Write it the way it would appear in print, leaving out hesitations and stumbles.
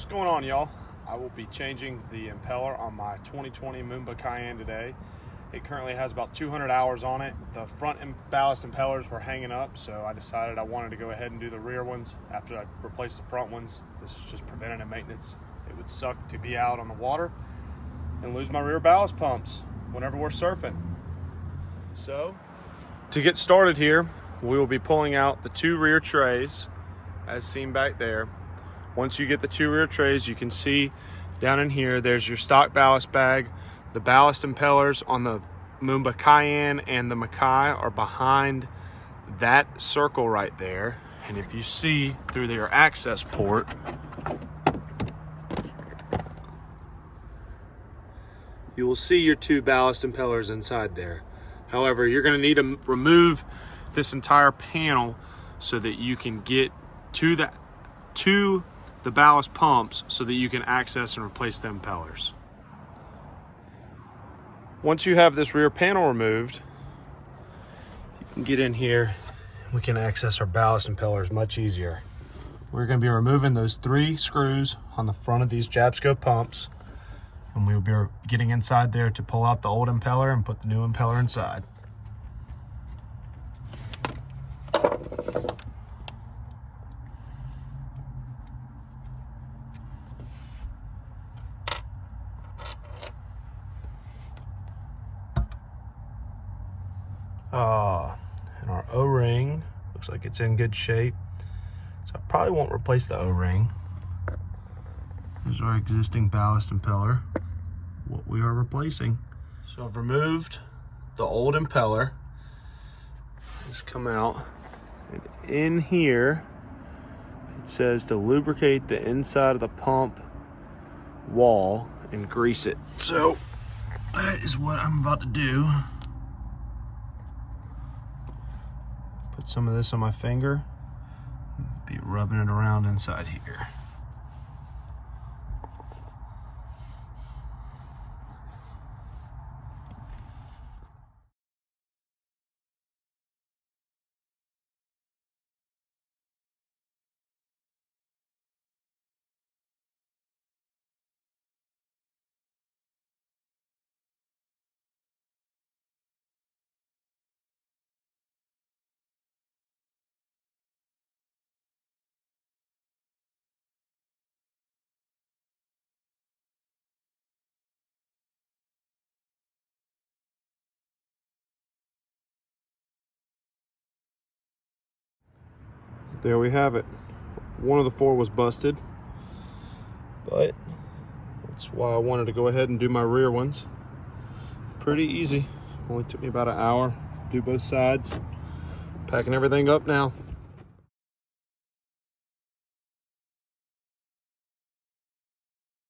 What's going on, y'all? I will be changing the impeller on my 2020 Moomba Kaiyen today. It currently has about 200 hours on it. The front ballast impellers were hanging up, so I decided I wanted to go ahead and do the rear ones after I replaced the front ones. This is just preventative maintenance. It would suck to be out on the water and lose my rear ballast pumps whenever we're surfing. So, to get started here, we will be pulling out the two rear trays as seen back there. Once you get the two rear trays, you can see down in here, there's your stock ballast bag. The ballast impellers on the Moomba Kaiyen and the Makai are behind that circle right there. And if you see through their access port, you will see your two ballast impellers inside there. However, you're going to need to remove this entire panel so that you can get to the ballast pumps so that you can access and replace the impellers. Once you have this rear panel removed, you can get in here and we can access our ballast impellers much easier. We're going to be removing those 3 screws on the front of these Jabsco pumps, and we'll be getting inside there to pull out the old impeller and put the new impeller inside. And our O-ring looks like it's in good shape, so I probably won't replace the O-ring. Here's our existing ballast impeller, what we are replacing. So I've removed the old impeller. Just come out, and in here it says to lubricate the inside of the pump wall and grease it. So that is what I'm about to do. Put some of this on my finger, be rubbing it around inside here. There we have it. One of the 4 was busted, but that's why I wanted to go ahead and do my rear ones. Pretty easy. Only took me about an hour. Do both sides. Packing everything up now.